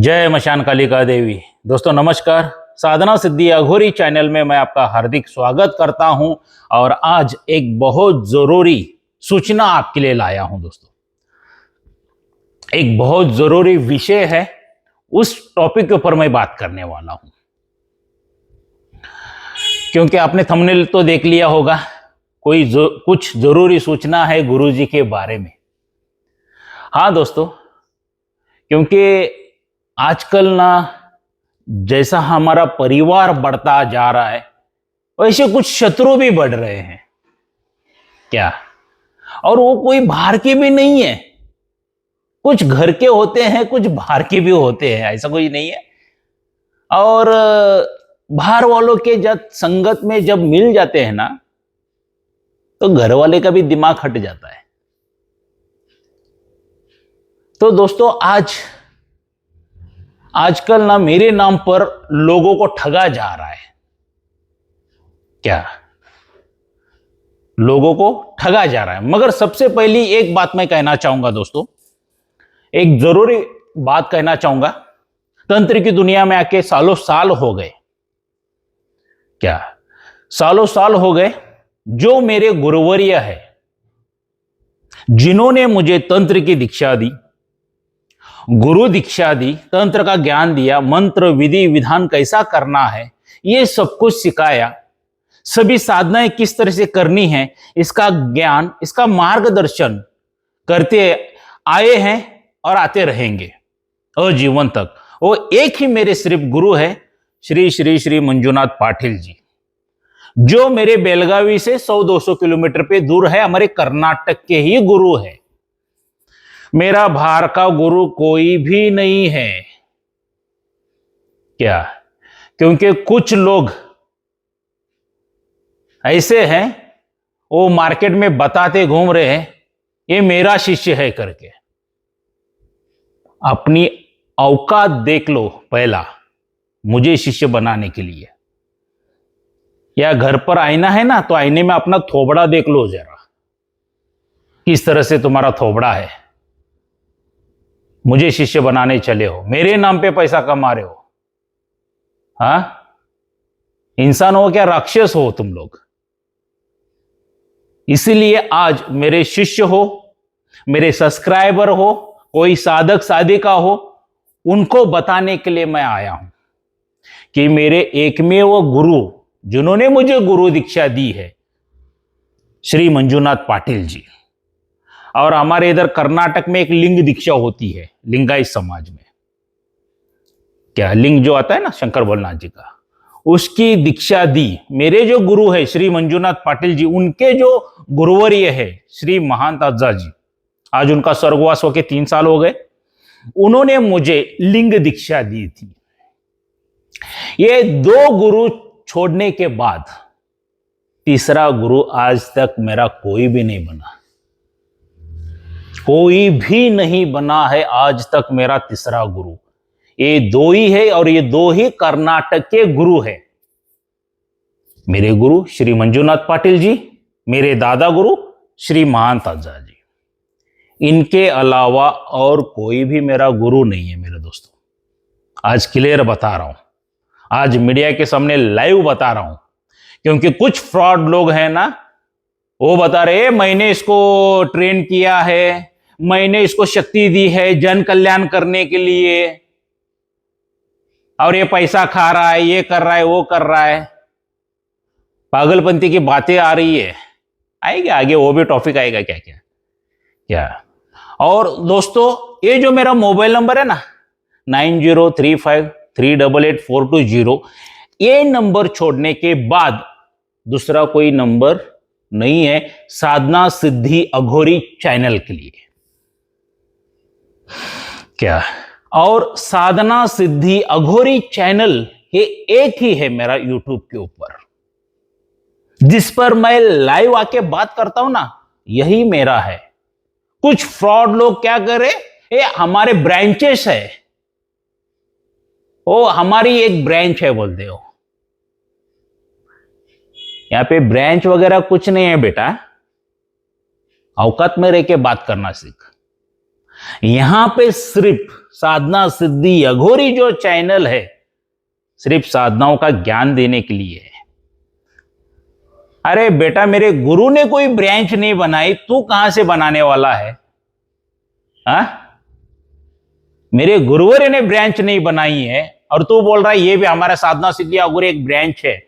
जय मशान कालिका देवी। दोस्तों नमस्कार। साधना सिद्धि अघोरी चैनल में मैं आपका हार्दिक स्वागत करता हूं और आज एक बहुत जरूरी सूचना आपके लिए लाया हूं। दोस्तों एक बहुत जरूरी विषय है, उस टॉपिक के ऊपर मैं बात करने वाला हूं। क्योंकि आपने थंबनेल तो देख लिया होगा, कुछ जरूरी सूचना है गुरुजी के बारे में। हाँ दोस्तों, क्योंकि आजकल ना जैसा हमारा परिवार बढ़ता जा रहा है वैसे कुछ शत्रु भी बढ़ रहे हैं क्या। और वो कोई बाहर के भी नहीं है, कुछ घर के होते हैं, कुछ बाहर के भी होते हैं, ऐसा कोई नहीं है। और बाहर वालों के जब संगत में जब मिल जाते हैं ना, तो घर वाले का भी दिमाग हट जाता है। तो दोस्तों आजकल ना मेरे नाम पर लोगों को ठगा जा रहा है क्या, लोगों को ठगा जा रहा है। मगर सबसे पहली एक बात मैं कहना चाहूंगा दोस्तों, एक जरूरी बात कहना चाहूंगा। तंत्र की दुनिया में आके सालों साल हो गए क्या, सालों साल हो गए। जो मेरे गुरुवर्य है, जिन्होंने मुझे तंत्र की दीक्षा दी, गुरु दीक्षा दी, तंत्र का ज्ञान दिया, मंत्र विधि विधान कैसा करना है ये सब कुछ सिखाया, सभी साधनाएं किस तरह से करनी है इसका ज्ञान, इसका मार्गदर्शन करते आए हैं और आते रहेंगे आजीवन तक। वो एक ही मेरे सिर्फ गुरु है, श्री श्री श्री मंजुनाथ पाटिल जी, जो मेरे बेलगावी से 100-200 किलोमीटर पे दूर है, हमारे कर्नाटक के ही गुरु है। मेरा बाहर का गुरु कोई भी नहीं है क्या। क्योंकि कुछ लोग ऐसे हैं, वो मार्केट में बताते घूम रहे हैं ये मेरा शिष्य है करके। अपनी औकात देख लो पहला, मुझे शिष्य बनाने के लिए। या घर पर आईना है ना, तो आईने में अपना थोबड़ा देख लो जरा, किस तरह से तुम्हारा थोबड़ा है। मुझे शिष्य बनाने चले हो, मेरे नाम पे पैसा कमा रहे हो। हाँ, इंसान हो क्या राक्षस हो तुम लोग। इसीलिए आज मेरे शिष्य हो, मेरे सब्सक्राइबर हो, कोई साधक साधिका हो, उनको बताने के लिए मैं आया हूं कि मेरे एकमेव गुरु जिन्होंने मुझे गुरु दीक्षा दी है, श्री मंजुनाथ पाटिल जी। और हमारे इधर कर्नाटक में एक लिंग दीक्षा होती है, लिंगायत समाज में क्या, लिंग जो आता है ना शंकर भोलेनाथ जी का, उसकी दीक्षा दी मेरे जो गुरु है श्री मंजुनाथ पाटिल जी। उनके जो गुरुवर्य है श्री महंत अज्जा जी, आज उनका स्वर्गवास होके 3 साल हो गए, उन्होंने मुझे लिंग दीक्षा दी थी। ये 2 गुरु छोड़ने के बाद तीसरा गुरु आज तक मेरा कोई भी नहीं बना, कोई भी नहीं बना है आज तक मेरा तीसरा गुरु। ये 2 ही है और ये 2 ही कर्नाटक के गुरु है। मेरे गुरु श्री मंजुनाथ पाटिल जी, मेरे दादा गुरु श्री महंत अज्जा जी। इनके अलावा और कोई भी मेरा गुरु नहीं है मेरे दोस्तों। आज क्लियर बता रहा हूं, आज मीडिया के सामने लाइव बता रहा हूं। क्योंकि कुछ फ्रॉड लोग हैं ना, वो बता रहे मैंने इसको ट्रेन किया है, मैंने इसको शक्ति दी है जन कल्याण करने के लिए, और ये पैसा खा रहा है, ये कर रहा है, वो कर रहा है। पागलपंती की बातें आ रही है, आएगी आगे वो भी टॉपिक आएगा क्या क्या क्या। और दोस्तों ये जो मेरा मोबाइल नंबर है ना 9035388420, ये नंबर छोड़ने के बाद दूसरा कोई नंबर नहीं है साधना सिद्धि अघोरी चैनल के लिए क्या। और साधना सिद्धि अघोरी चैनल ये एक ही है मेरा यूट्यूब के ऊपर, जिस पर मैं लाइव आके बात करता हूं ना, यही मेरा है। कुछ फ्रॉड लोग क्या करे, ये हमारे ब्रांचेस है, वो हमारी एक ब्रांच है बोलते हो। यहां पे ब्रांच वगैरह कुछ नहीं है बेटा, औकात में रह के बात करना सीख। यहां पे सिर्फ साधना सिद्धि अघोरी जो चैनल है सिर्फ साधनाओं का ज्ञान देने के लिए है। अरे बेटा, मेरे गुरु ने कोई ब्रांच नहीं बनाई, तू कहां से बनाने वाला है? हा? मेरे गुरुवर ने ब्रांच नहीं बनाई है और तू बोल रहा है ये भी हमारा साधना सिद्धि अघोरी एक ब्रांच है।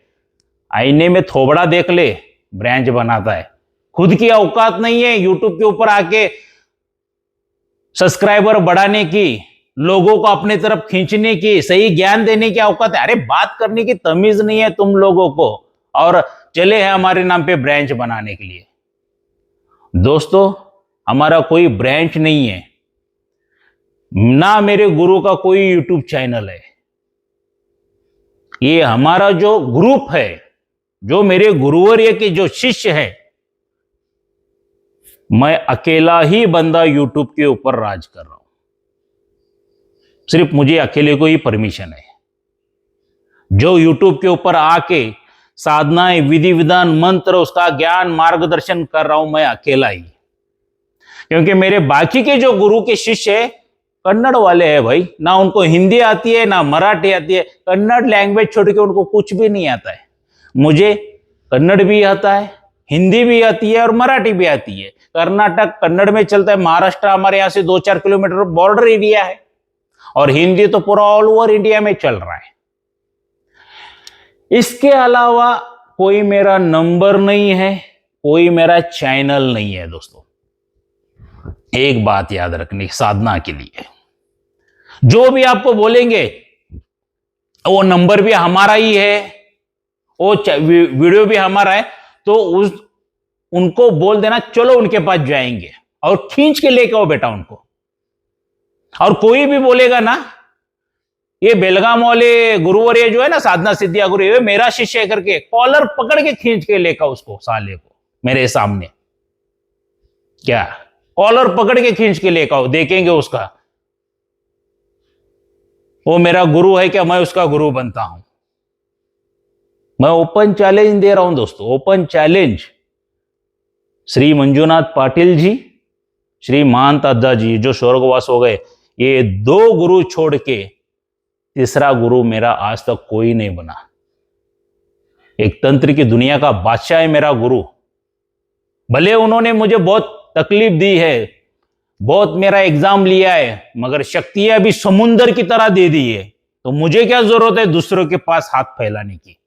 आईने में थोबड़ा देख ले, ब्रांच बनाता है। खुद की औकात नहीं है यूट्यूब के ऊपर आके सब्सक्राइबर बढ़ाने की, लोगों को अपने तरफ खींचने की, सही ज्ञान देने की औकात है। अरे बात करने की तमीज नहीं है तुम लोगों को, और चले हैं हमारे नाम पे ब्रांच बनाने के लिए। दोस्तों, हमारा कोई ब्रांच नहीं है, ना मेरे गुरु का कोई यूट्यूब चैनल है। ये हमारा जो ग्रुप है, जो मेरे गुरुवर्य के जो शिष्य है, मैं अकेला ही बंदा यूट्यूब के ऊपर राज कर रहा हूं। सिर्फ मुझे अकेले को ही परमिशन है। जो यूट्यूब के ऊपर आके साधनाएं, विधि विधान, मंत्र, उसका ज्ञान मार्गदर्शन कर रहा हूं मैं अकेला ही। क्योंकि मेरे बाकी के जो गुरु के शिष्य है कन्नड़ वाले हैं भाई, ना उनको हिंदी आती है ना मराठी आती है। कन्नड़ लैंग्वेज छोड़ के उनको कुछ भी नहीं आता है। मुझे कन्नड़ भी आता है, हिंदी भी आती है और मराठी भी आती है। कर्नाटक कन्नड़ में चलता है, महाराष्ट्र हमारे यहां से 2-4 किलोमीटर बॉर्डर एरिया है, और हिंदी तो पूरा ऑल ओवर इंडिया में चल रहा है। इसके अलावा कोई मेरा नंबर नहीं है, कोई मेरा चैनल नहीं है। दोस्तों, एक बात याद रखनी साधना के लिए, जो भी आपको बोलेंगे वो नंबर भी हमारा ही है, वो वीडियो भी हमारा है, तो उनको बोल देना चलो उनके पास जाएंगे और खींच के लेके आओ बेटा उनको। और कोई भी बोलेगा ना ये बेलगाम वाले गुरुवर्य जो है ना साधना सिद्धि अघोरी मेरा शिष्य है करके, कॉलर पकड़ के खींच के लेकर उसको साले को मेरे सामने, क्या कॉलर पकड़ के खींच के लेकर आओ, देखेंगे उसका वो मेरा गुरु है क्या, मैं उसका गुरु बनता हूं। मैं ओपन चैलेंज दे रहा हूं दोस्तों, ओपन चैलेंज। श्री मंजुनाथ पाटिल जी, श्री महंत अद्दा जी जो स्वर्गवास हो गए, ये 2 गुरु छोड़ के तीसरा गुरु मेरा आज तक कोई नहीं बना। एक तंत्र की दुनिया का बादशाह है मेरा गुरु। भले उन्होंने मुझे बहुत तकलीफ दी है, बहुत मेरा एग्जाम लिया है, मगर शक्तियां भी समुंदर की तरह दे दी है। तो मुझे क्या जरूरत है दूसरों के पास हाथ फैलाने की?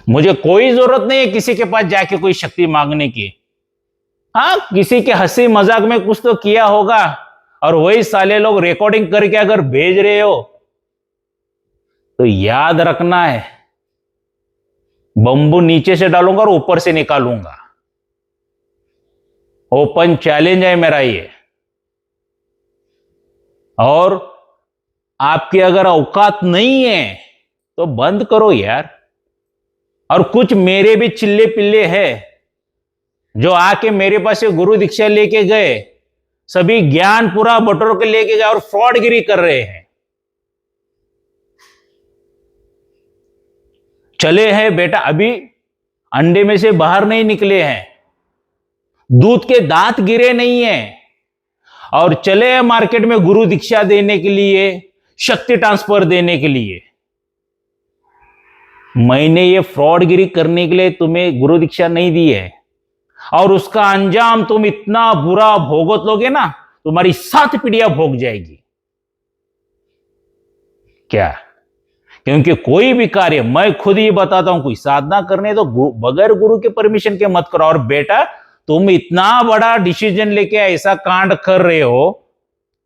मुझे कोई जरूरत नहीं है किसी के पास जाके कोई शक्ति मांगने की। हाँ, किसी के हंसी मजाक में कुछ तो किया होगा, और वही साले लोग रिकॉर्डिंग करके अगर भेज रहे हो तो याद रखना है, बंबू नीचे से डालूंगा और ऊपर से निकालूंगा। ओपन चैलेंज है मेरा ये। और आपकी अगर औकात नहीं है तो बंद करो यार। और कुछ मेरे भी चिल्ले पिल्ले हैं जो आके मेरे पास से गुरु दीक्षा लेके गए, सभी ज्ञान पूरा बटोर के लेके गए और फ्रॉडगिरी कर रहे हैं। चले हैं बेटा, अभी अंडे में से बाहर नहीं निकले हैं, दूध के दांत गिरे नहीं है, और चले हैं मार्केट में गुरु दीक्षा देने के लिए, शक्ति ट्रांसफर देने के लिए। मैंने ये फ्रॉडगिरी करने के लिए तुम्हें गुरु दीक्षा नहीं दी है, और उसका अंजाम तुम इतना बुरा भोगत लोगे ना, तुम्हारी 7 पीढ़ियां भोग जाएगी। क्या? क्योंकि कोई भी कार्य, मैं खुद ही बताता हूं, कोई साधना करने तो बगैर गुरु के परमिशन के मत करो। और बेटा, तुम इतना बड़ा डिसीजन लेके ऐसा कांड कर रहे हो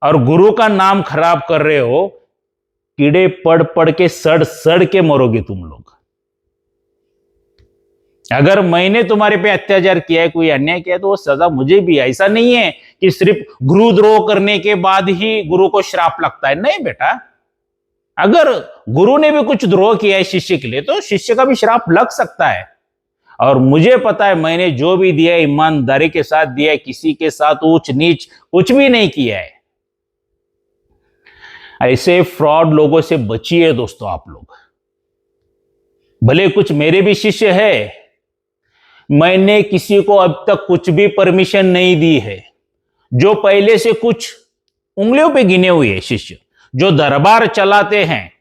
और गुरु का नाम खराब कर रहे हो, कीड़े पड़ पड़ के सड़ सड़ के मरोगे तुम लोग। अगर मैंने तुम्हारे पे अत्याचार किया है, कोई अन्याय किया है, तो वो सजा मुझे भी। ऐसा नहीं है कि सिर्फ गुरु द्रोह करने के बाद ही गुरु को श्राप लगता है। नहीं बेटा, अगर गुरु ने भी कुछ द्रोह किया है शिष्य के लिए तो शिष्य का भी श्राप लग सकता है। और मुझे पता है मैंने जो भी दिया है ईमानदारी के साथ दिया है, किसी के साथ ऊंच नीच कुछ भी नहीं किया है। ऐसे फ्रॉड लोगों से बचिए दोस्तों आप लोग। भले कुछ मेरे भी शिष्य है, मैंने किसी को अब तक कुछ भी परमिशन नहीं दी है। जो पहले से कुछ उंगलियों पे गिने हुए शिष्य जो दरबार चलाते हैं,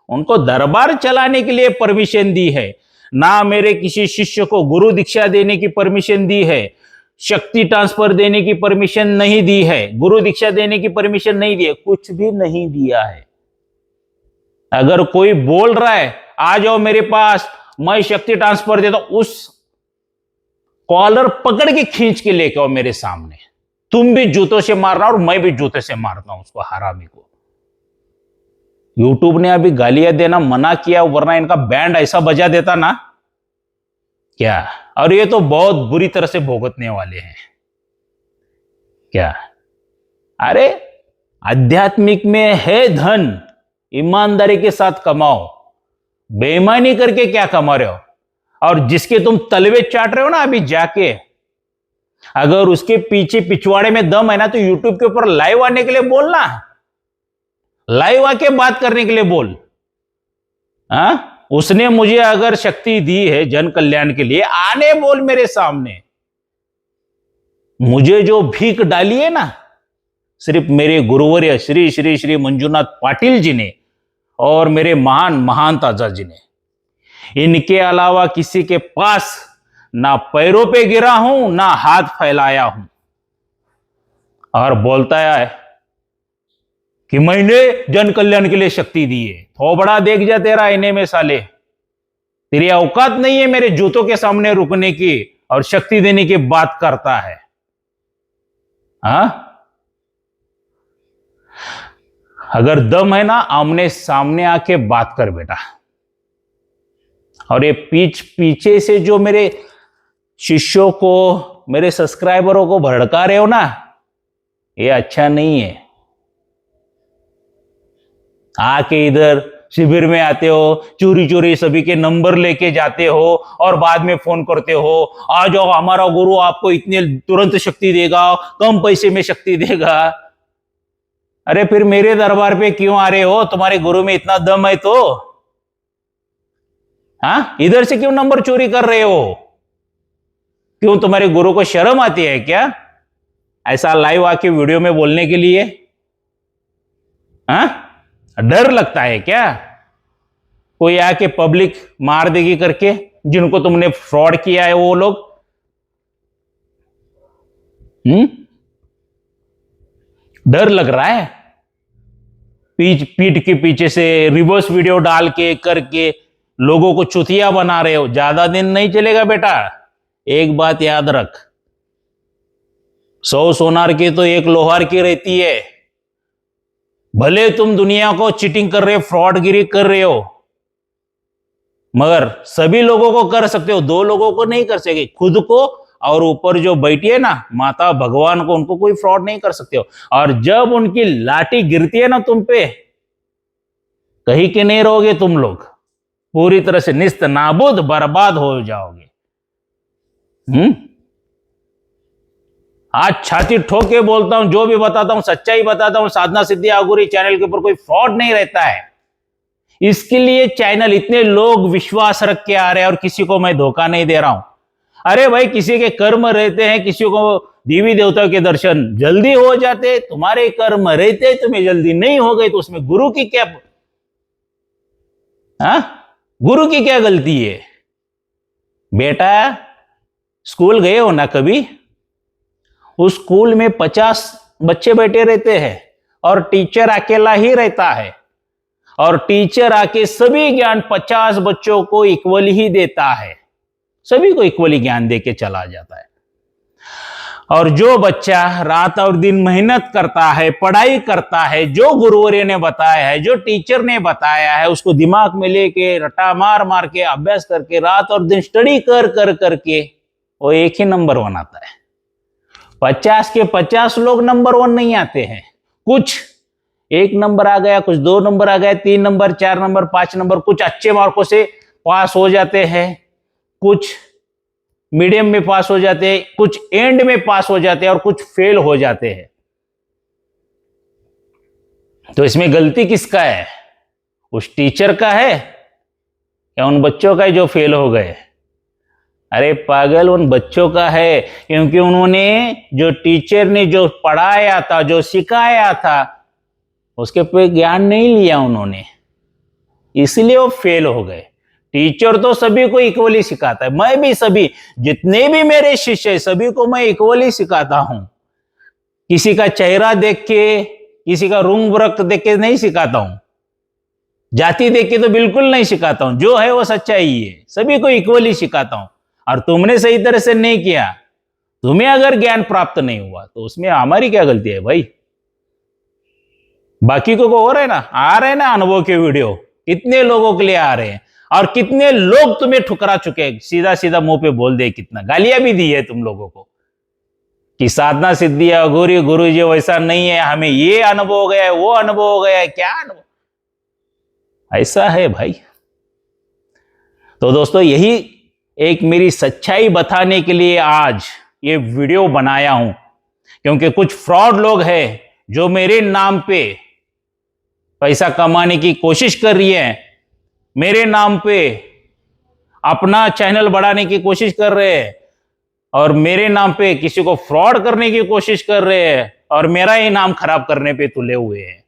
उनको दरबार चलाने के लिए परमिशन दी है। ना मेरे किसी शिष्य को गुरु दीक्षा देने की परमिशन दी है, शक्ति ट्रांसफर देने की परमिशन नहीं दी है, गुरु दीक्षा देने की परमिशन नहीं दी है, कुछ भी नहीं दिया है। अगर कोई बोल रहा है आ जाओ मेरे पास, मैं शक्ति ट्रांसफर देता हूं, उस कॉलर पकड़ के खींच के लेके आओ मेरे सामने। तुम भी जूतों से मारना और मैं भी जूते से मारता हूं उसको, हरामी को। यूट्यूब ने अभी गालियां देना मना किया, वरना इनका बैंड ऐसा बजा देता ना क्या। और ये तो बहुत बुरी तरह से भुगतने वाले हैं क्या। अरे आध्यात्मिक में है धन, ईमानदारी के साथ कमाओ, बेईमानी करके क्या कमा रहे हो। और जिसके तुम तलवे चाट रहे हो ना अभी जाके, अगर उसके पीछे पिछवाड़े में दम है ना तो यूट्यूब के ऊपर लाइव आने के लिए बोलना, लाइव आके बात करने के लिए बोल। उसने मुझे अगर शक्ति दी है जन कल्याण के लिए, आने बोल मेरे सामने। मुझे जो भीख डाली है ना सिर्फ मेरे गुरुवर्य श्री श्री श्री मंजुनाथ पाटिल जी ने और मेरे महान महंत आचार्य जी ने, इनके अलावा किसी के पास ना पैरों पे गिरा हूं ना हाथ फैलाया हूं। और बोलता है कि मैंने जन कल्याण के लिए शक्ति दी है। थोबड़ा देख जा तेरा आईने में साले, तेरी औकात नहीं है मेरे जूतों के सामने रुकने की और शक्ति देने की बात करता है। अगर दम है ना आमने सामने आके बात कर बेटा। और ये पीछे से जो मेरे शिष्यों को, मेरे सब्सक्राइबरों को भड़का रहे हो ना, ये अच्छा नहीं है। आके इधर शिविर में आते हो, चोरी चोरी सभी के नंबर लेके जाते हो और बाद में फोन करते हो आ जाओ हमारा गुरु आपको इतने तुरंत शक्ति देगा, कम पैसे में शक्ति देगा। अरे फिर मेरे दरबार पे क्यों आ रहे हो? तुम्हारे गुरु में इतना दम है तो इधर से क्यों नंबर चोरी कर रहे हो? क्यों तुम्हारे गुरु को शर्म आती है क्या ऐसा लाइव आके वीडियो में बोलने के लिए? डर लगता है क्या कोई आके पब्लिक मार देगी करके? जिनको तुमने फ्रॉड किया है वो लोग। डर लग रहा है? पीठ के पीछे से रिवर्स वीडियो डाल के करके लोगों को चुतिया बना रहे हो। ज्यादा दिन नहीं चलेगा बेटा। एक बात याद रख, 100 सोनार की तो एक लोहार की रहती है। भले तुम दुनिया को चीटिंग कर रहे हो, फ्रॉडगिरी कर रहे हो, मगर सभी लोगों को कर सकते हो, 2 लोगों को नहीं कर सके, खुद को और ऊपर जो बैठी है ना माता भगवान को, उनको कोई फ्रॉड नहीं कर सकते हो। और जब उनकी लाठी गिरती है ना तुम पे, कहीं के नहीं रहोगे तुम लोग, पूरी तरह से निस्त नाबूद बर्बाद हो जाओगे। आज छाती ठोक के बोलता हूं, जो भी बताता हूं सच्चाई बताता हूं। साधना सिद्धि आगुरी चैनल के ऊपर कोई फ्रॉड नहीं रहता है। इसके लिए चैनल इतने लोग विश्वास रख के आ रहे हैं और किसी को मैं धोखा नहीं दे रहा हूं। अरे भाई किसी के कर्म रहते हैं, किसी को देवी देवताओं के दर्शन जल्दी हो जाते, तुम्हारे कर्म रहते तुम्हें जल्दी नहीं हो गए तो उसमें गुरु की क्या गुरु की क्या गलती है? बेटा स्कूल गए हो ना कभी? उस स्कूल में 50 बच्चे बैठे रहते हैं और टीचर अकेला ही रहता है, और टीचर आके सभी ज्ञान 50 बच्चों को इक्वल ही देता है, सभी को इक्वली ज्ञान देके चला जाता है। और जो बच्चा रात और दिन मेहनत करता है, पढ़ाई करता है, जो गुरुवर्य ने बताया है, जो टीचर ने बताया है, उसको दिमाग में लेके रटा मार मार के अभ्यास करके रात और दिन स्टडी कर कर करके वो एक ही नंबर 1 आता है। 50 के 50 लोग नंबर 1 नहीं आते हैं। कुछ 1 नंबर आ गया, कुछ 2 नंबर आ गया, 3 नंबर, 4 नंबर, 5 नंबर, कुछ अच्छे मार्कों से पास हो जाते हैं, कुछ मीडियम में पास हो जाते हैं, कुछ एंड में पास हो जाते हैं और कुछ फेल हो जाते हैं। तो इसमें गलती किसका है? उस टीचर का है या उन बच्चों का है जो फेल हो गए? अरे पागल, उन बच्चों का है, क्योंकि उन्होंने जो टीचर ने जो पढ़ाया था, जो सिखाया था, उसके पे ज्ञान नहीं लिया उन्होंने, इसलिए वो फेल हो गए। टीचर तो सभी को इक्वली सिखाता है, मैं भी सभी जितने भी मेरे शिष्य है सभी को मैं इक्वली सिखाता हूं। किसी का चेहरा देख के, किसी का रूंग रक्त देख के नहीं सिखाता हूं, जाति देख के तो बिल्कुल नहीं सिखाता हूं, जो है वो सच्चाई है, सभी को इक्वली सिखाता हूं। और तुमने सही तरह से नहीं किया, तुम्हें अगर ज्ञान प्राप्त नहीं हुआ तो उसमें हमारी क्या गलती है भाई? बाकी को हो रहे ना, आ रहे ना अनुभव के वीडियो, कितने लोगों के लिए आ रहे हैं, और कितने लोग तुम्हें ठुकरा चुके हैं, सीधा सीधा मुंह पे बोल दे, कितना गालियां भी दी है तुम लोगों को कि साधना सिद्धि अघोरी, गुरु जी वैसा नहीं है, हमें ये अनुभव हो गया है, वो अनुभव हो गया है, क्या अनुभव ऐसा है भाई? तो दोस्तों, यही एक मेरी सच्चाई बताने के लिए आज ये वीडियो बनाया हूं, क्योंकि कुछ फ्रॉड लोग हैं जो मेरे नाम पे पैसा कमाने की कोशिश कर रही है, मेरे नाम पे अपना चैनल बढ़ाने की कोशिश कर रहे हैं, और मेरे नाम पे किसी को फ्रॉड करने की कोशिश कर रहे हैं, और मेरा ही नाम खराब करने पे तुले हुए हैं।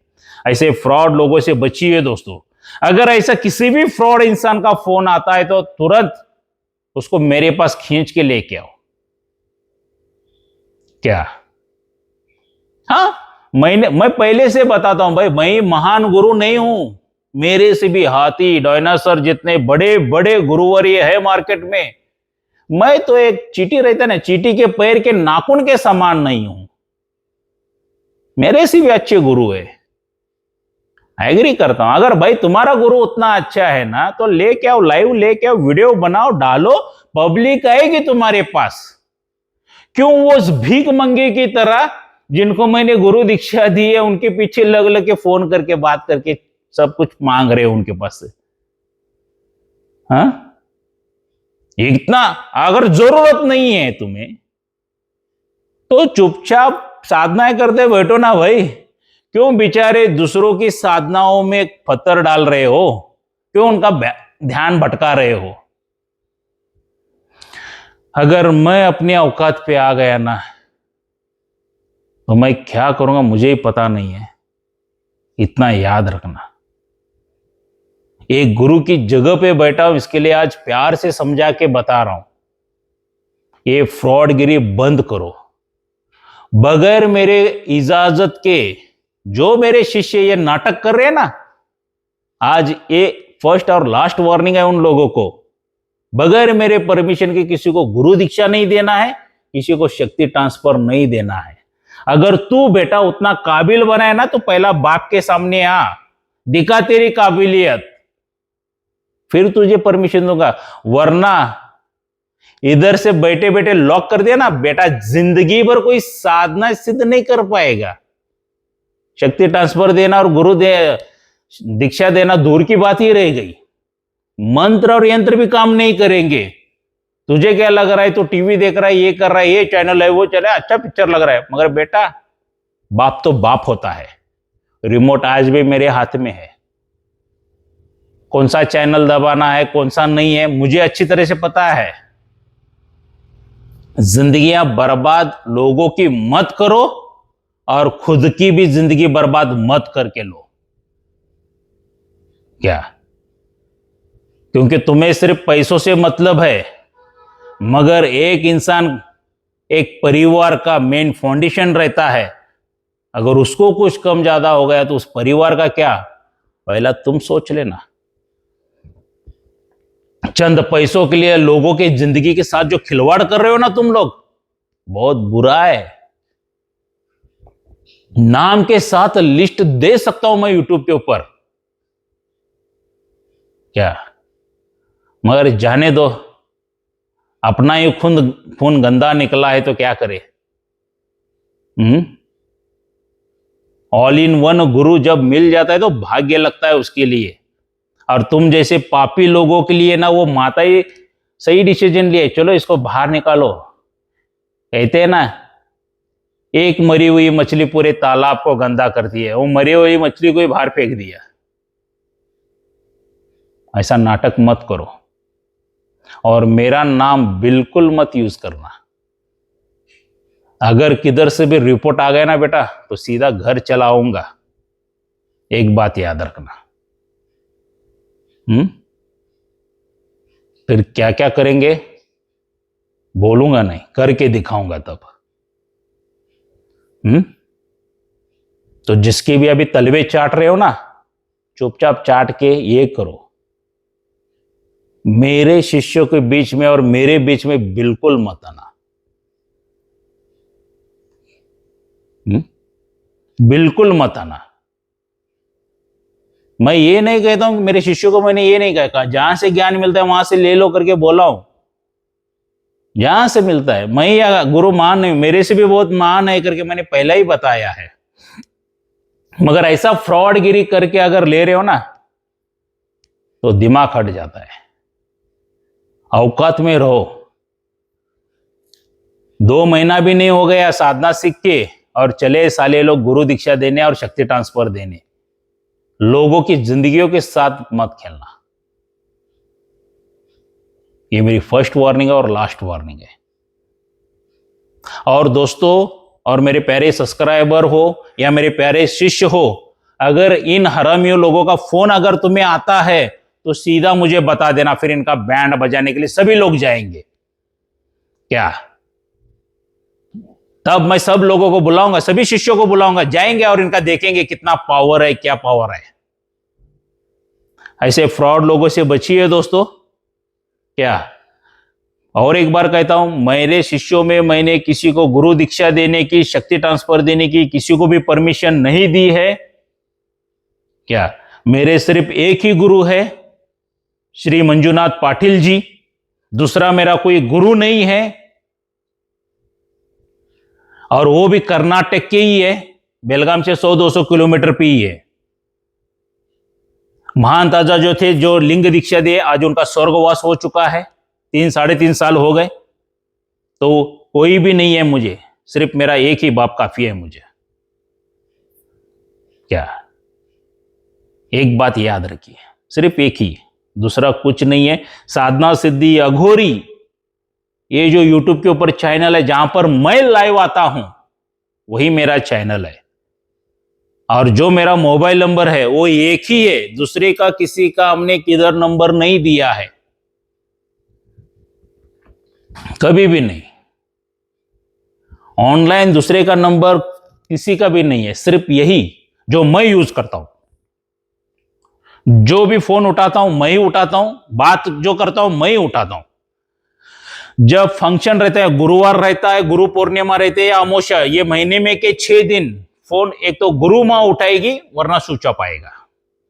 ऐसे फ्रॉड लोगों से बचिए दोस्तों। अगर ऐसा किसी भी फ्रॉड इंसान का फोन आता है तो तुरंत उसको मेरे पास खींच के लेके आओ। क्या? हाँ, मैं पहले से बताता हूं भाई, मैं महान गुरु नहीं हूं, मेरे से भी हाथी डायनासोर जितने बड़े बड़े गुरुवर्य है मार्केट में, मैं तो एक चींटी रहता ना, चींटी के पैर के नाखून के समान नहीं हूं, मेरे से भी अच्छे गुरु है। एग्री करता हूं। अगर भाई तुम्हारा गुरु उतना अच्छा है ना तो लेके आओ, लाइव लेके आओ, वीडियो बनाओ, डालो, पब्लिक आएगी तुम्हारे पास। क्यों वो भीख मंगे की तरह, जिनको मैंने गुरु दीक्षा दी है, उनके पीछे लग लग के फोन करके बात करके सब कुछ मांग रहे हो उनके पास से? हाँ, इतना अगर जरूरत नहीं है तुम्हें तो चुपचाप साधनाएं करते बैठो ना भाई। क्यों बेचारे दूसरों की साधनाओं में पत्थर डाल रहे हो? क्यों उनका ध्यान भटका रहे हो? अगर मैं अपनी औकात पे आ गया ना तो मैं क्या करूंगा मुझे ही पता नहीं है, इतना याद रखना। एक गुरु की जगह पे बैठा हूं, इसके लिए आज प्यार से समझा के बता रहा हूं, ये फ्रॉडगिरी बंद करो। बगैर मेरे इजाजत के जो मेरे शिष्य ये नाटक कर रहे हैं ना, आज ये फर्स्ट और लास्ट वार्निंग है उन लोगों को। बगैर मेरे परमिशन के किसी को गुरु दीक्षा नहीं देना है, किसी को शक्ति ट्रांसफर नहीं देना है। अगर तू बेटा उतना काबिल बना है ना तो पहला बाप के सामने आ, दिखा तेरी काबिलियत, फिर तुझे परमिशन दूंगा। वरना इधर से बैठे बैठे लॉक कर दिया ना बेटा, जिंदगी भर कोई साधना सिद्ध नहीं कर पाएगा। शक्ति ट्रांसफर देना और गुरु दीक्षा देना दूर की बात ही रह गई, मंत्र और यंत्र भी काम नहीं करेंगे। तुझे क्या लग रहा है, तो टीवी देख रहा है, ये कर रहा है, ये चैनल है, वो चले, अच्छा पिक्चर लग रहा है, मगर बेटा बाप तो बाप होता है। रिमोट आज भी मेरे हाथ में है, कौन सा चैनल दबाना है कौन सा नहीं है मुझे अच्छी तरह से पता है। जिंदगियां बर्बाद लोगों की मत करो और खुद की भी जिंदगी बर्बाद मत करके लो। क्या? क्योंकि तुम्हें सिर्फ पैसों से मतलब है, मगर एक इंसान एक परिवार का मेन फाउंडेशन रहता है। अगर उसको कुछ कम ज्यादा हो गया तो उस परिवार का क्या, पहला तुम सोच लेना। चंद पैसों के लिए लोगों की जिंदगी के साथ जो खिलवाड़ कर रहे हो ना तुम लोग, बहुत बुरा है। नाम के साथ लिस्ट दे सकता हूं मैं यूट्यूब के ऊपर, क्या, मगर जाने दो, अपना ही खून गंदा निकला है तो क्या करे। ऑल इन वन गुरु जब मिल जाता है तो भाग्य लगता है उसके लिए। और तुम जैसे पापी लोगों के लिए ना वो माता ही सही डिसीजन लिए, चलो इसको बाहर निकालो। कहते हैं ना, एक मरी हुई मछली पूरे तालाब को गंदा करती है, वो मरी हुई मछली को ही बाहर फेंक दिया। ऐसा नाटक मत करो। और मेरा नाम बिल्कुल मत यूज करना। अगर किधर से भी रिपोर्ट आ गया ना बेटा, तो सीधा घर चलाऊंगा। एक बात याद रखना। फिर क्या क्या करेंगे बोलूंगा नहीं, करके दिखाऊंगा तब। तो जिसकी भी अभी तलवे चाट रहे हो ना, चुपचाप चाट के ये करो, मेरे शिष्यों के बीच में और मेरे बीच में बिल्कुल मत आना। बिल्कुल मत आना। मैं ये नहीं कहता हूं, मेरे शिष्यों को मैंने ये नहीं कहा, जहां से ज्ञान मिलता है वहां से ले लो करके बोला हूं। जहां से मिलता है, मैं या गुरु महान नहीं, मेरे से भी बहुत महान है करके मैंने पहले ही बताया है। मगर ऐसा फ्रॉडगिरी करके अगर ले रहे हो ना, तो दिमाग हट जाता है। औकात में रहो। 2 महीना भी नहीं हो गया साधना सीख के और चले साले लोग गुरु दीक्षा देने और शक्ति ट्रांसफर देने। लोगों की जिंदगियों के साथ मत खेलना। ये मेरी फर्स्ट वार्निंग है और लास्ट वार्निंग है। और दोस्तों, और मेरे प्यारे सब्सक्राइबर हो या मेरे प्यारे शिष्य हो, अगर इन हरामियों लोगों का फोन अगर तुम्हें आता है तो सीधा मुझे बता देना, फिर इनका बैंड बजाने के लिए सभी लोग जाएंगे। क्या? तब मैं सब लोगों को बुलाऊंगा, सभी शिष्यों को बुलाऊंगा, जाएंगे और इनका देखेंगे कितना पावर है, क्या पावर है। ऐसे फ्रॉड लोगों से बचिए दोस्तों। क्या? और एक बार कहता हूं, मेरे शिष्यों में मैंने किसी को गुरु दीक्षा देने की, शक्ति ट्रांसफर देने की किसी को भी परमिशन नहीं दी है। क्या? मेरे सिर्फ एक ही गुरु है, श्री मंजुनाथ पाटिल जी। दूसरा मेरा कोई गुरु नहीं है, और वो भी कर्नाटक के ही है, बेलगाम से 100-200 किलोमीटर पे ही है। महान ताजा जो थे, जो लिंग दीक्षा दिए, आज उनका स्वर्गवास हो चुका है, 3-3.5 साल हो गए। तो कोई भी नहीं है मुझे, सिर्फ मेरा एक ही बाप काफी है मुझे। क्या? एक बात याद रखिए, सिर्फ एक ही, दूसरा कुछ नहीं है। साधना सिद्धि अघोरी, ये जो यूट्यूब के ऊपर चैनल है जहां पर मैं लाइव आता हूं, वही मेरा चैनल है। और जो मेरा मोबाइल नंबर है वो एक ही है, दूसरे का किसी का हमने किधर नंबर नहीं दिया है, कभी भी नहीं। ऑनलाइन दूसरे का नंबर किसी का भी नहीं है, सिर्फ यही जो मैं यूज करता हूं। जो भी फोन उठाता हूं मैं ही उठाता हूं, बात जो करता हूं मैं ही उठाता हूं। जब फंक्शन रहता है, गुरुवार रहता है, गुरु पूर्णिमा रहती है या अमावस्या, ये महीने में के 6 दिन फोन एक तो गुरु मां उठाएगी, वरना स्विच ऑफ आएगा,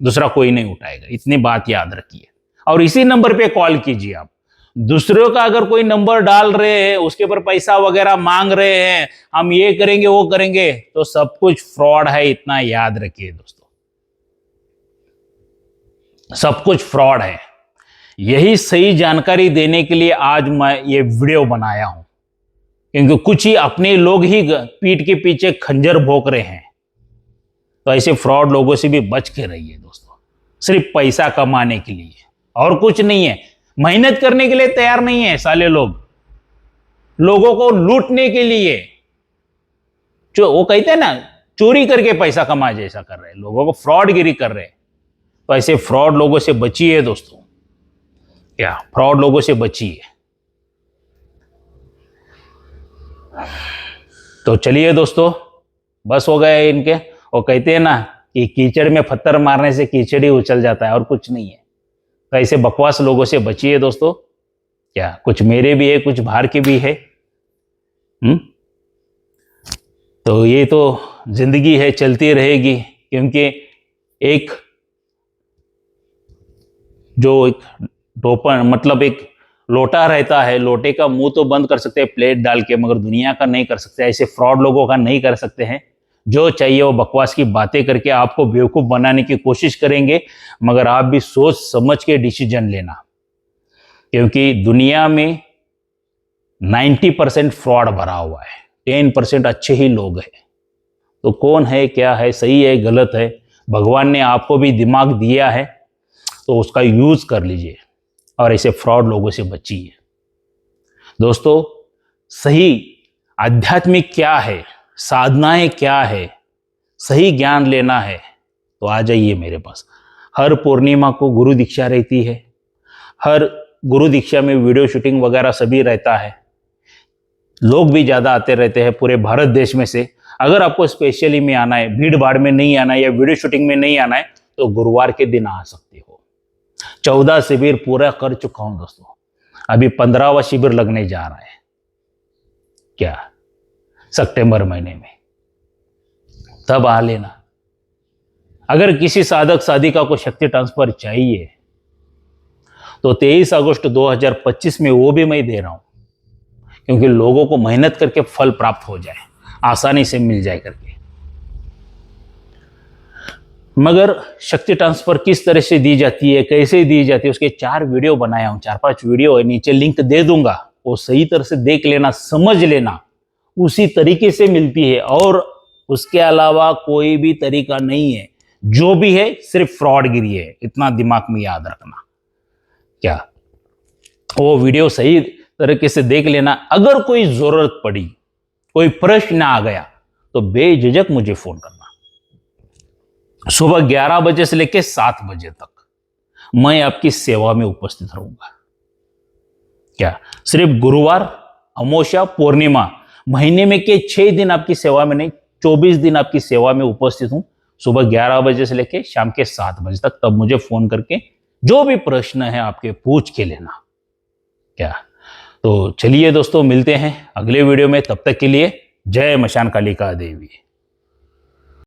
दूसरा कोई नहीं उठाएगा। इतनी बात याद रखिए। और इसी नंबर पे कॉल कीजिए आप। दूसरों का अगर कोई नंबर डाल रहे हैं, उसके ऊपर पैसा वगैरह मांग रहे हैं, हम ये करेंगे वो करेंगे, तो सब कुछ फ्रॉड है, इतना याद रखिए दोस्तों। सब कुछ फ्रॉड है। यही सही जानकारी देने के लिए आज मैं ये वीडियो बनाया हूं, क्योंकि कुछ ही अपने लोग ही पीठ के पीछे खंजर भोंक रहे हैं। तो ऐसे फ्रॉड लोगों से भी बच के रहिए दोस्तों। सिर्फ पैसा कमाने के लिए, और कुछ नहीं है। मेहनत करने के लिए तैयार नहीं है साले लोग, लोगों को लूटने के लिए। जो वो कहते हैं ना, चोरी करके पैसा कमा जैसा कर रहे हैं, लोगों को फ्रॉडगिरी कर रहे हैं। तो ऐसे फ्रॉड लोगों से बचिए दोस्तों। क्या? फ्रॉड लोगों से बचिए। तो चलिए दोस्तों, बस हो गए इनके। वो कहते हैं ना कि कीचड़ में पत्थर मारने से कीचड़ ही उछल जाता है, और कुछ नहीं है। तो ऐसे बकवास लोगों से बचिए दोस्तों। क्या? कुछ मेरे भी है, कुछ बाहर के भी है। तो ये तो जिंदगी है, चलती रहेगी। क्योंकि एक जो एक टोपन, मतलब एक लोटा रहता है, लोटे का मुंह तो बंद कर सकते हैं प्लेट डाल के, मगर दुनिया का नहीं कर सकते। ऐसे फ्रॉड लोगों का नहीं कर सकते हैं। जो चाहिए वो बकवास की बातें करके आपको बेवकूफ बनाने की कोशिश करेंगे, मगर आप भी सोच समझ के डिसीजन लेना। क्योंकि दुनिया में 90% फ्रॉड भरा हुआ है, 10% अच्छे ही लोग हैं। तो कौन है, क्या है, सही है, गलत है, भगवान ने आपको भी दिमाग दिया है, तो उसका यूज कर लीजिए। और ऐसे फ्रॉड लोगों से बचिए। दोस्तों, सही आध्यात्मिक क्या है, साधनाएं क्या है, सही ज्ञान लेना है तो आ जाइए मेरे पास। हर पूर्णिमा को गुरु दीक्षा रहती है, हर गुरु दीक्षा में वीडियो शूटिंग वगैरह सभी रहता है, लोग भी ज़्यादा आते रहते हैं पूरे भारत देश में से। अगर आपको स्पेशली में आना है, भीड़ भाड़ में नहीं आना है या वीडियो शूटिंग में नहीं आना है तो गुरुवार के दिन आ सकते हो। 14 शिविर पूरा कर चुका हूं दोस्तों, अभी 15वां शिविर लगने जा रहा है क्या सितंबर महीने में, तब आ लेना। अगर किसी साधक साधिका को शक्ति ट्रांसफर चाहिए तो 23 अगस्त 2025 में वो भी मैं दे रहा हूं, क्योंकि लोगों को मेहनत करके फल प्राप्त हो जाए, आसानी से मिल जाए करके। मगर शक्ति ट्रांसफर किस तरह से दी जाती है, कैसे दी जाती है, उसके 4 वीडियो बनाया हूं, 4-5 वीडियो है, नीचे लिंक दे दूंगा, वो सही तरह से देख लेना, समझ लेना, उसी तरीके से मिलती है। और उसके अलावा कोई भी तरीका नहीं है, जो भी है सिर्फ फ्रॉडगिरी है, इतना दिमाग में याद रखना। क्या वो वीडियो सही तरीके से देख लेना। अगर कोई जरूरत पड़ी, कोई प्रश्न आ गया तो बेझिझक मुझे फोन करना। सुबह 11 बजे से लेकर 7 बजे तक मैं आपकी सेवा में उपस्थित रहूंगा। क्या सिर्फ गुरुवार, अमावस्या, पूर्णिमा, महीने में के 6 दिन आपकी सेवा में नहीं, 24 दिन आपकी सेवा में उपस्थित हूं, सुबह 11 बजे से लेकर शाम के 7 बजे तक। तब मुझे फोन करके जो भी प्रश्न है आपके पूछ के लेना। क्या तो चलिए दोस्तों, मिलते हैं अगले वीडियो में, तब तक के लिए जय मशान कालिका देवी।